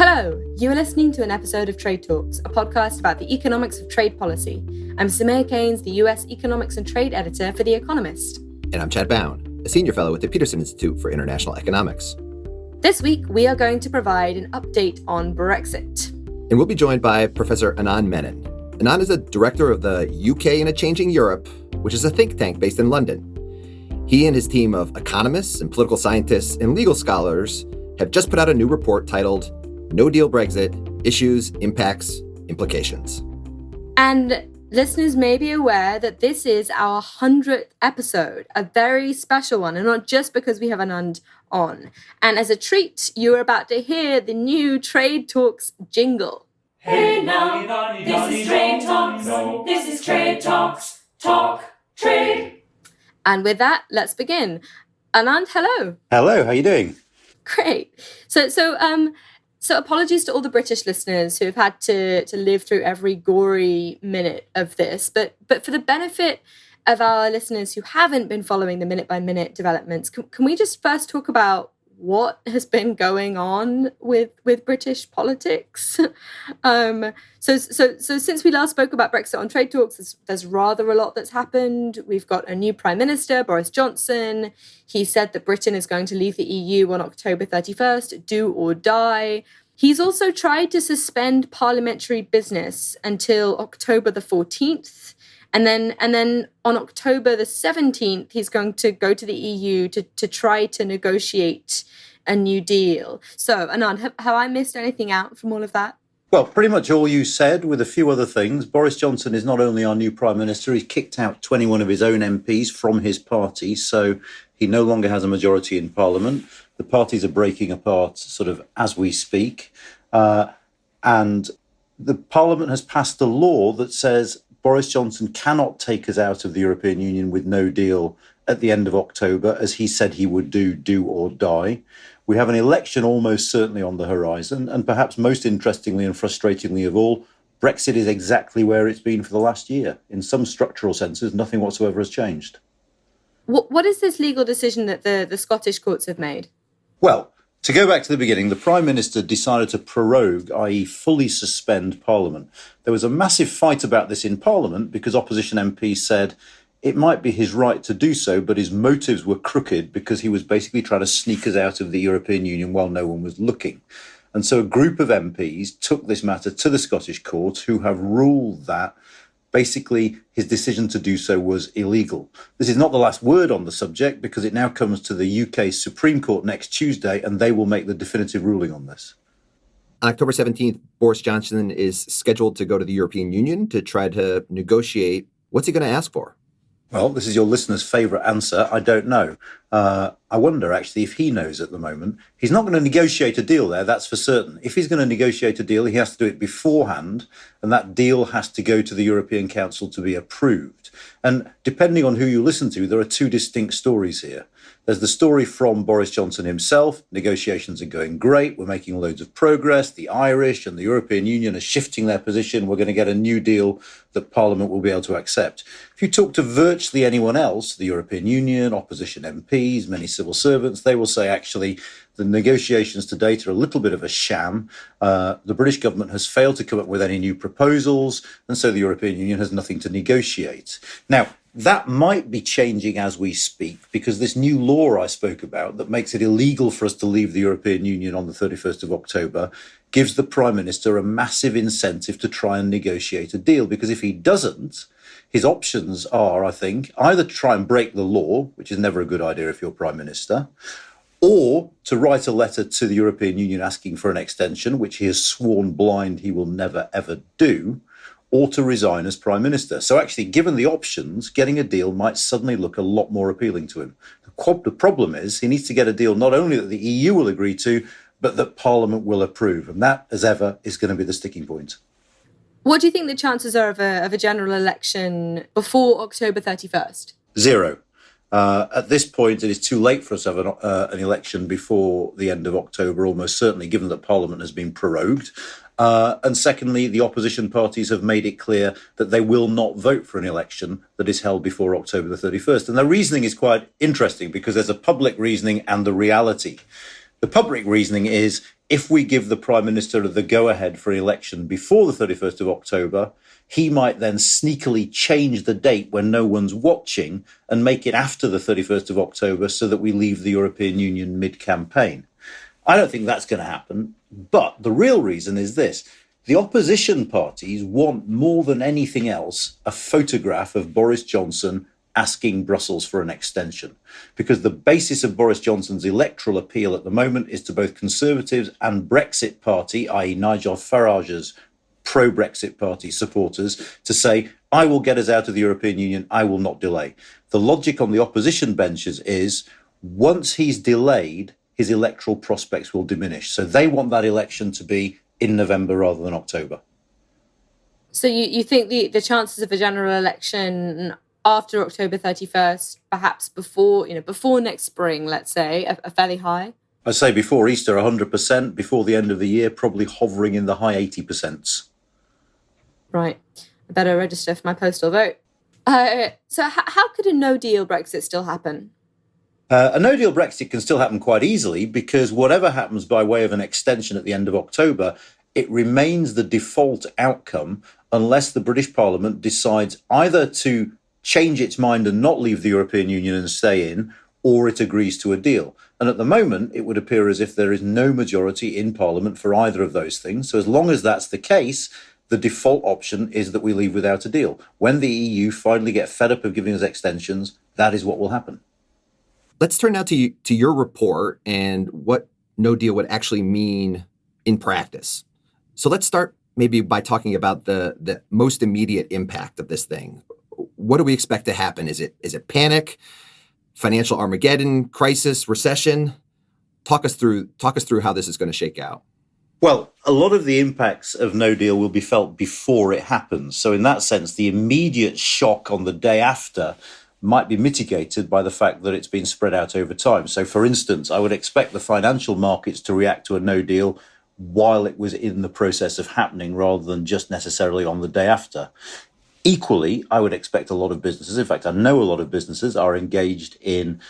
Hello, you are listening to an episode of Trade Talks, a podcast about the economics of trade policy. I'm Samir Keynes, the US Economics and Trade Editor for The Economist. And I'm Chad Bown, a senior fellow at the Peterson Institute for International Economics. This week, we are going to provide an update on Brexit. And we'll be joined by Professor Anand Menon. Anand is a director of the UK in a Changing Europe, which is a think tank based in London. He and his team of economists and political scientists and legal scholars have just put out a new report titled No Deal Brexit, Issues, Impacts, Implications. And listeners may be aware that this is our 100th episode, a very special one, and not just because we have Anand on. And as a treat, you are about to hear the new Trade Talks jingle. Hey now, this is Trade Talks, this is Trade Talks, talk, trade. And with that, let's begin. Anand, hello. Hello, how are you doing? Great. So apologies to all the British listeners who have had to live through every gory minute of this, but for the benefit of our listeners who haven't been following the minute-by-minute developments, can we just first talk about what has been going on with British politics? So since we last spoke about Brexit on Trade Talks, there's rather a lot that's happened. We've got a new Prime Minister, Boris Johnson. He said that Britain is going to leave the EU on October 31st, do or die. He's also tried to suspend parliamentary business until October the 14th. And then on October the 17th, he's going to go to the EU to try to negotiate a new deal. So, Anand, have I missed anything out from all of that? Well, pretty much all you said, with a few other things. Boris Johnson is not only our new Prime Minister, he's kicked out 21 of his own MPs from his party, so he no longer has a majority in Parliament. The parties are breaking apart sort of as we speak. And the Parliament has passed a law that says Boris Johnson cannot take us out of the European Union with no deal at the end of October, as he said he would do or die. We have an election almost certainly on the horizon, and perhaps most interestingly and frustratingly of all, Brexit is exactly where it's been for the last year. In some structural senses, nothing whatsoever has changed. What is this legal decision that the Scottish courts have made? Well, to go back to the beginning, the Prime Minister decided to prorogue, i.e. fully suspend Parliament. There was a massive fight about this in Parliament because opposition MPs said it might be his right to do so, but his motives were crooked because he was basically trying to sneak us out of the European Union while no one was looking. And so a group of MPs took this matter to the Scottish courts, who have ruled that basically his decision to do so was illegal. This is not the last word on the subject because it now comes to the UK Supreme Court next Tuesday, and they will make the definitive ruling on this. On October 17th, Boris Johnson is scheduled to go to the European Union to try to negotiate. What's he going to ask for? Well, this is your listener's favourite answer. I don't know. I wonder, actually, if he knows at the moment. He's not going to negotiate a deal there, that's for certain. If he's going to negotiate a deal, he has to do it beforehand, and that deal has to go to the European Council to be approved. And depending on who you listen to, there are two distinct stories here. There's the story from Boris Johnson himself. Negotiations are going great. We're making loads of progress. The Irish and the European Union are shifting their position. We're going to get a new deal that Parliament will be able to accept. If you talk to virtually anyone else, the European Union, opposition MPs, many civil servants, they will say, actually, the negotiations to date are a little bit of a sham. The British government has failed to come up with any new proposals, and so the European Union has nothing to negotiate. Now, that might be changing as we speak, because this new law I spoke about that makes it illegal for us to leave the European Union on the 31st of October gives the Prime Minister a massive incentive to try and negotiate a deal, because if he doesn't, his options are, I think, either to try and break the law, which is never a good idea if you're Prime Minister, or to write a letter to the European Union asking for an extension, which he has sworn blind he will never, ever do, or to resign as Prime Minister. So actually, given the options, getting a deal might suddenly look a lot more appealing to him. The problem is he needs to get a deal not only that the EU will agree to, but that Parliament will approve. And that, as ever, is going to be the sticking point. What do you think the chances are of a general election before October 31st? Zero. At this point, it is too late for us to have an election before the end of October, almost certainly, given that Parliament has been prorogued. And secondly, the opposition parties have made it clear that they will not vote for an election that is held before October the 31st. And the reasoning is quite interesting because there's a public reasoning and the reality. The public reasoning is if we give the Prime Minister the go-ahead for election before the 31st of October, he might then sneakily change the date when no one's watching and make it after the 31st of October so that we leave the European Union mid-campaign. I don't think that's going to happen. But the real reason is this. The opposition parties want more than anything else a photograph of Boris Johnson asking Brussels for an extension, because the basis of Boris Johnson's electoral appeal at the moment is to both Conservatives and Brexit Party, i.e. Nigel Farage's pro-Brexit Party supporters, to say, I will get us out of the European Union, I will not delay. The logic on the opposition benches is, once he's delayed, his electoral prospects will diminish. So they want that election to be in November rather than October. So you think the chances of a general election after October 31st, perhaps before next spring, let's say, are fairly high? I'd say before Easter, 100%. Before the end of the year, probably hovering in the high 80%. Right. I better register for my postal vote. So how could a no-deal Brexit still happen? A no-deal Brexit can still happen quite easily because whatever happens by way of an extension at the end of October, it remains the default outcome unless the British Parliament decides either to change its mind and not leave the European Union and stay in, or it agrees to a deal. And at the moment, it would appear as if there is no majority in Parliament for either of those things. So as long as that's the case, the default option is that we leave without a deal. When the EU finally get fed up of giving us extensions, that is what will happen. Let's turn now to your report and what no deal would actually mean in practice. So let's start maybe by talking about the most immediate impact of this thing. What do we expect to happen? Is it panic, financial Armageddon, crisis, recession? Talk us through how this is going to shake out. Well, a lot of the impacts of no deal will be felt before it happens. So in that sense, the immediate shock on the day after might be mitigated by the fact that it's been spread out over time. So for instance, I would expect the financial markets to react to a no deal while it was in the process of happening rather than just necessarily on the day after. Equally, I would expect a lot of businesses, in fact, I know a lot of businesses are engaged in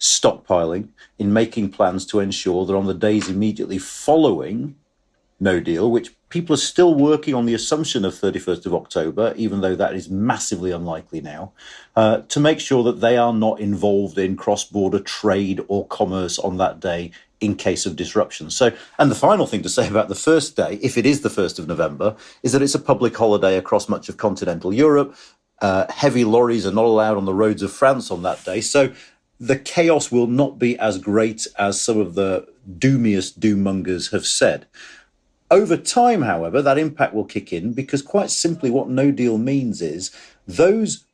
stockpiling, in making plans to ensure that on the days immediately following no deal, which people are still working on the assumption of 31st of October, even though that is massively unlikely now, to make sure that they are not involved in cross-border trade or commerce on that day in case of disruption. So, and the final thing to say about the first day, if it is the 1st of November, is that it's a public holiday across much of continental Europe. Heavy lorries are not allowed on the roads of France on that day. So the chaos will not be as great as some of the doomiest doommongers have said. Over time, however, that impact will kick in because quite simply what no deal means is those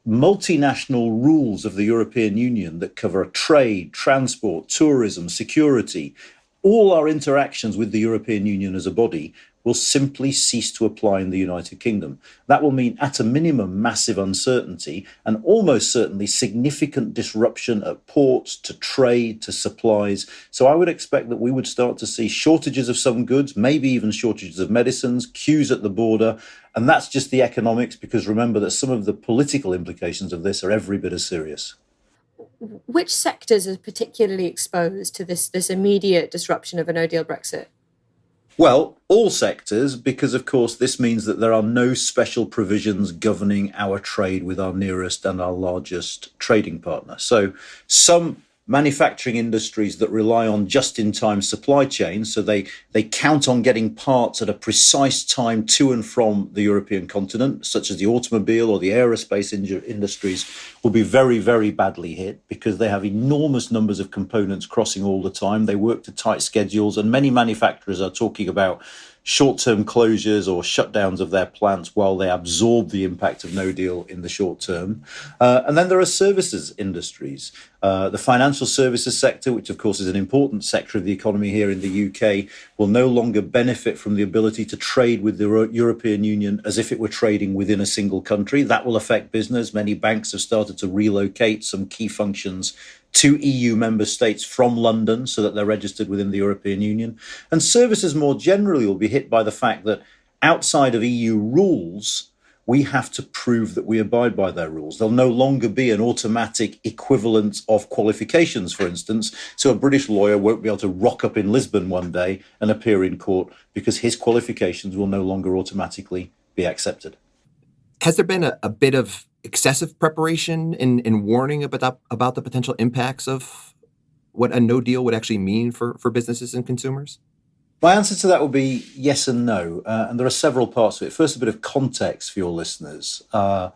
multinational rules of the European Union that cover trade, transport, tourism, security, all our interactions with the European Union as a body will simply cease to apply in the United Kingdom. That will mean, at a minimum, massive uncertainty and almost certainly significant disruption at ports, to trade, to supplies. So I would expect that we would start to see shortages of some goods, maybe even shortages of medicines, queues at the border. And that's just the economics, because remember that some of the political implications of this are every bit as serious. Which sectors are particularly exposed to this immediate disruption of a no-deal Brexit? Well, all sectors, because, of course, this means that there are no special provisions governing our trade with our nearest and our largest trading partner. So some manufacturing industries that rely on just-in-time supply chains, so they count on getting parts at a precise time to and from the European continent, such as the automobile or the aerospace industries, will be very, very badly hit because they have enormous numbers of components crossing all the time. They work to tight schedules, and many manufacturers are talking about short-term closures or shutdowns of their plants while they absorb the impact of no deal in the short term. And then there are services industries. The financial services sector, which of course is an important sector of the economy here in the UK, will no longer benefit from the ability to trade with the European Union as if it were trading within a single country. That will affect business. Many banks have started to relocate some key functions to EU member states from London so that they're registered within the European Union. And services more generally will be hit by the fact that outside of EU rules, we have to prove that we abide by their rules. There'll no longer be an automatic equivalence of qualifications, for instance. So a British lawyer won't be able to rock up in Lisbon one day and appear in court because his qualifications will no longer automatically be accepted. Has there been a bit of excessive preparation in warning about the potential impacts of what a no deal would actually mean for businesses and consumers? My answer to that would be yes and no. And there are several parts to it. First, a bit of context for your listeners. The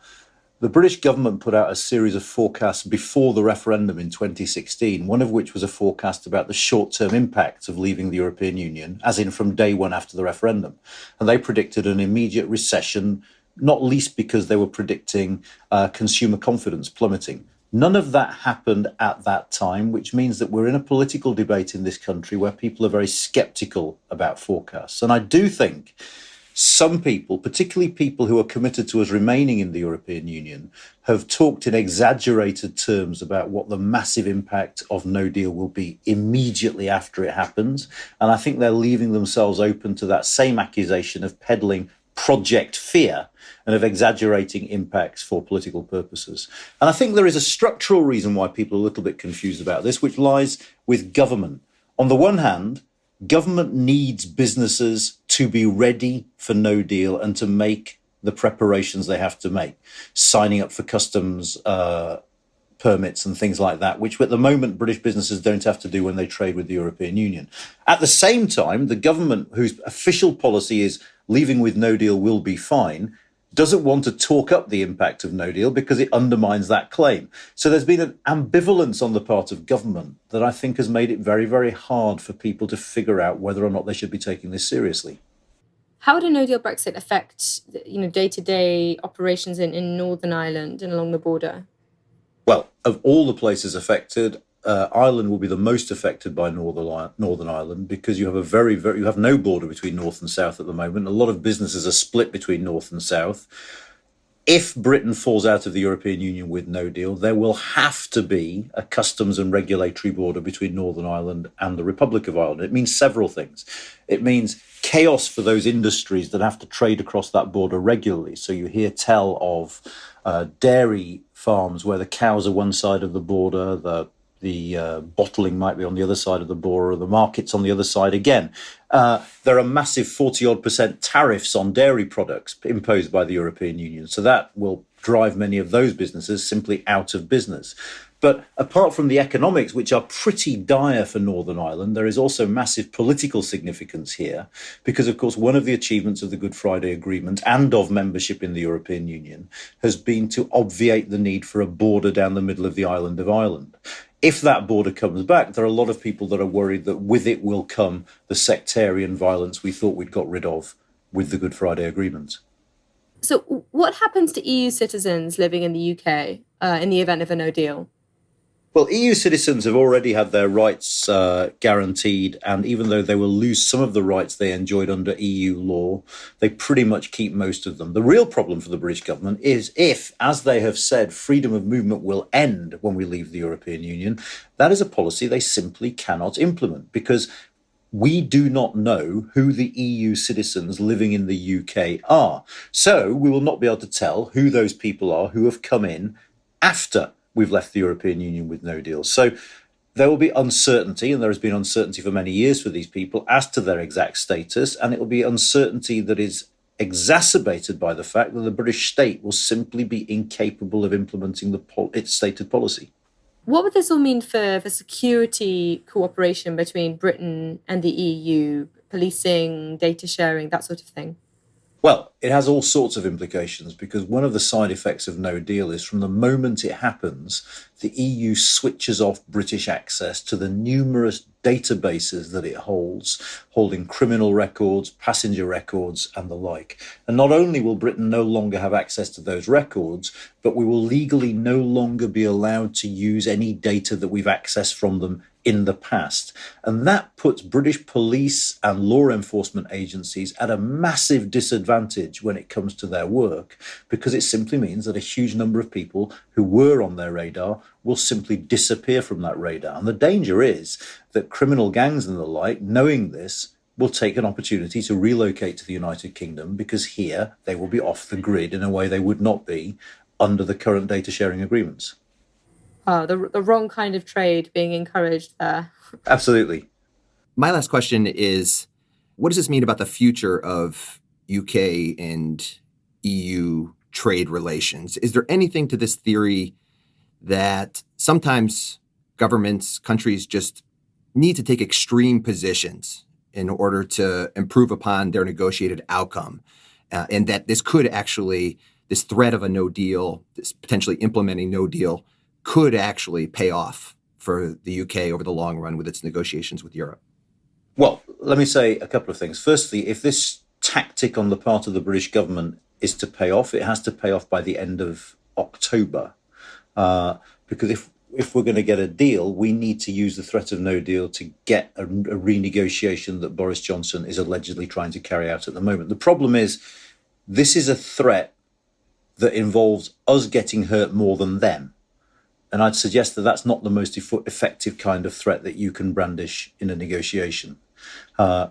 British government put out a series of forecasts before the referendum in 2016, one of which was a forecast about the short-term impacts of leaving the European Union, as in from day one after the referendum. And they predicted an immediate recession, not least because they were predicting consumer confidence plummeting. None of that happened at that time, which means that we're in a political debate in this country where people are very sceptical about forecasts. And I do think some people, particularly people who are committed to us remaining in the European Union, have talked in exaggerated terms about what the massive impact of no deal will be immediately after it happens. And I think they're leaving themselves open to that same accusation of peddling project fear and of exaggerating impacts for political purposes. And I think there is a structural reason why people are a little bit confused about this, which lies with government. On the one hand, government needs businesses to be ready for no deal and to make the preparations they have to make, signing up for customs permits and things like that, which at the moment British businesses don't have to do when they trade with the European Union. At the same time, the government, whose official policy is leaving with no deal will be fine, doesn't want to talk up the impact of no deal because it undermines that claim. So there's been an ambivalence on the part of government that I think has made it very, very hard for people to figure out whether or not they should be taking this seriously. How would a no deal Brexit affect, day-to-day operations in Northern Ireland and along the border? Well, of all the places affected, Ireland will be the most affected by Northern Ireland because you have you have no border between North and South at the moment. A lot of businesses are split between North and South. If Britain falls out of the European Union with no deal, there will have to be a customs and regulatory border between Northern Ireland and the Republic of Ireland. It means several things. It means chaos for those industries that have to trade across that border regularly. So you hear tell of dairy farms where the cows are one side of the border, the bottling might be on the other side of the border, or the market's on the other side again. There are massive 40-odd% tariffs on dairy products imposed by the European Union. So that will drive many of those businesses simply out of business. But apart from the economics, which are pretty dire for Northern Ireland, there is also massive political significance here because, of course, one of the achievements of the Good Friday Agreement and of membership in the European Union has been to obviate the need for a border down the middle of the island of Ireland. If that border comes back, there are a lot of people that are worried that with it will come the sectarian violence we thought we'd got rid of with the Good Friday Agreement. So what happens to EU citizens living in the UK in the event of a no deal? Well, EU citizens have already had their rights guaranteed, and even though they will lose some of the rights they enjoyed under EU law, they pretty much keep most of them. The real problem for the British government is if, as they have said, freedom of movement will end when we leave the European Union, that is a policy they simply cannot implement because we do not know who the EU citizens living in the UK are. So we will not be able to tell who those people are who have come in after we've left the European Union with no deal. So there will be uncertainty, and there has been uncertainty for many years for these people as to their exact status, and it will be uncertainty that is exacerbated by the fact that the British state will simply be incapable of implementing its stated policy. What would this all mean for security cooperation between Britain and the EU, policing, data sharing, that sort of thing? Well, it has all sorts of implications because one of the side effects of no deal is from the moment it happens, the EU switches off British access to the numerous databases that it holds, holding criminal records, passenger records, and the like. And not only will Britain no longer have access to those records, but we will legally no longer be allowed to use any data that we've accessed from them in the past. And that puts British police and law enforcement agencies at a massive disadvantage when it comes to their work, because it simply means that a huge number of people who were on their radar will simply disappear from that radar. And the danger is that criminal gangs and the like, knowing this, will take an opportunity to relocate to the United Kingdom, because here they will be off the grid in a way they would not be under the current data sharing agreements. Oh, the wrong kind of trade being encouraged there. Absolutely. My last question is, what does this mean about the future of UK and EU trade relations? Is there anything to this theory that sometimes governments, countries just need to take extreme positions in order to improve upon their negotiated outcome? And that this could actually, this threat of a no deal, this potentially implementing no deal, could actually pay off for the UK over the long run with its negotiations with Europe? Well, let me say a couple of things. Firstly, if this tactic on the part of the British government is to pay off, it has to pay off by the end of October. Because if we're going to get a deal, we need to use the threat of no deal to get a renegotiation that Boris Johnson is allegedly trying to carry out at the moment. The problem is, this is a threat that involves us getting hurt more than them. And I'd suggest that that's not the most effective kind of threat that you can brandish in a negotiation.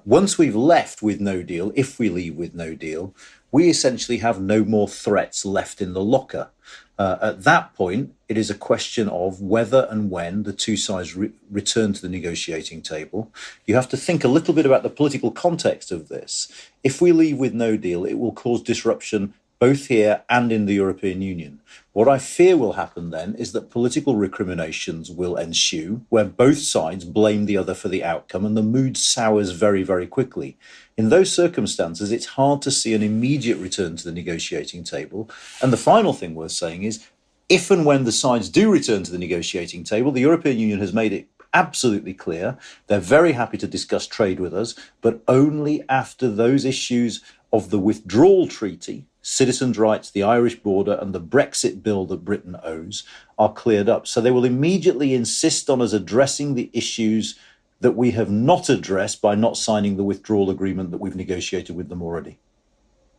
Once we've left with no deal, if we leave with no deal, we essentially have no more threats left in the locker. At that point, it is a question of whether and when the two sides return to the negotiating table. You have to think a little bit about the political context of this. If we leave with no deal, it will cause disruption both here and in the European Union. What I fear will happen then is that political recriminations will ensue, where both sides blame the other for the outcome, and the mood sours very, very quickly. In those circumstances, it's hard to see an immediate return to the negotiating table. And the final thing worth saying is, if and when the sides do return to the negotiating table, the European Union has made it absolutely clear they're very happy to discuss trade with us, but only after those issues of the withdrawal treaty, citizens' rights, the Irish border, and the Brexit bill that Britain owes are cleared up. So they will immediately insist on us addressing the issues that we have not addressed by not signing the withdrawal agreement that we've negotiated with them already.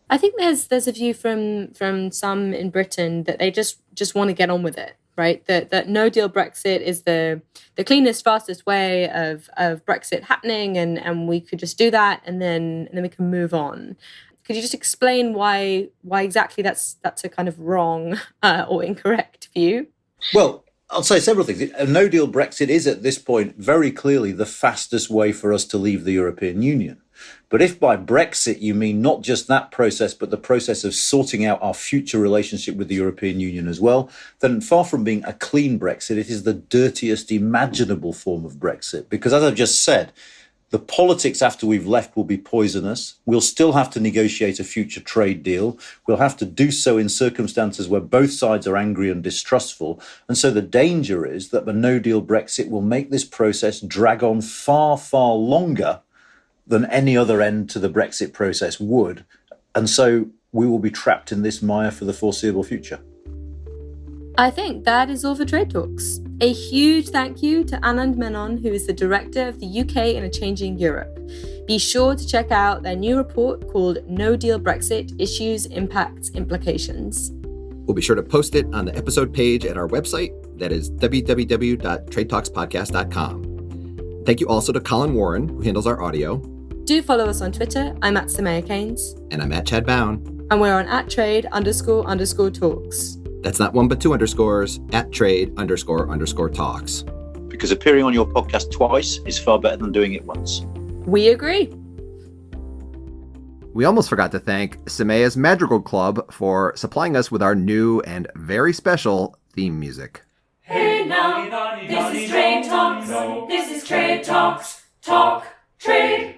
I think there's a view from some in Britain that they just want to get on with it, right? That no deal Brexit is the cleanest, fastest way of Brexit happening, and we could just do that and then we can move on. Could you just explain why exactly that's a kind of wrong or incorrect view? Well, I'll say several things. A no-deal Brexit is at this point very clearly the fastest way for us to leave the European Union. But if by Brexit you mean not just that process, but the process of sorting out our future relationship with the European Union as well, then far from being a clean Brexit, it is the dirtiest imaginable form of Brexit. Because as I've just said, the politics after we've left will be poisonous. We'll still have to negotiate a future trade deal. We'll have to do so in circumstances where both sides are angry and distrustful. And so the danger is that the no-deal Brexit will make this process drag on far, far longer than any other end to the Brexit process would. And so we will be trapped in this mire for the foreseeable future. I think that is all for Trade Talks. A huge thank you to Anand Menon, who is the director of the UK in a Changing Europe. Be sure to check out their new report called No Deal Brexit: Issues, Impacts, Implications. We'll be sure to post it on the episode page at our website. That is www.tradetalkspodcast.com. Thank you also to Colin Warren, who handles our audio. Do follow us on Twitter. I'm at Samaya Keynes. And I'm at Chad Bown. And we're on @trade__talks. That's not one but two underscores, @trade__talks. Because appearing on your podcast twice is far better than doing it once. We agree. We almost forgot to thank Samaya's Madrigal Club for supplying us with our new and very special theme music. Hey now, this is Trade Talks. This is Trade Talks. Talk, trade.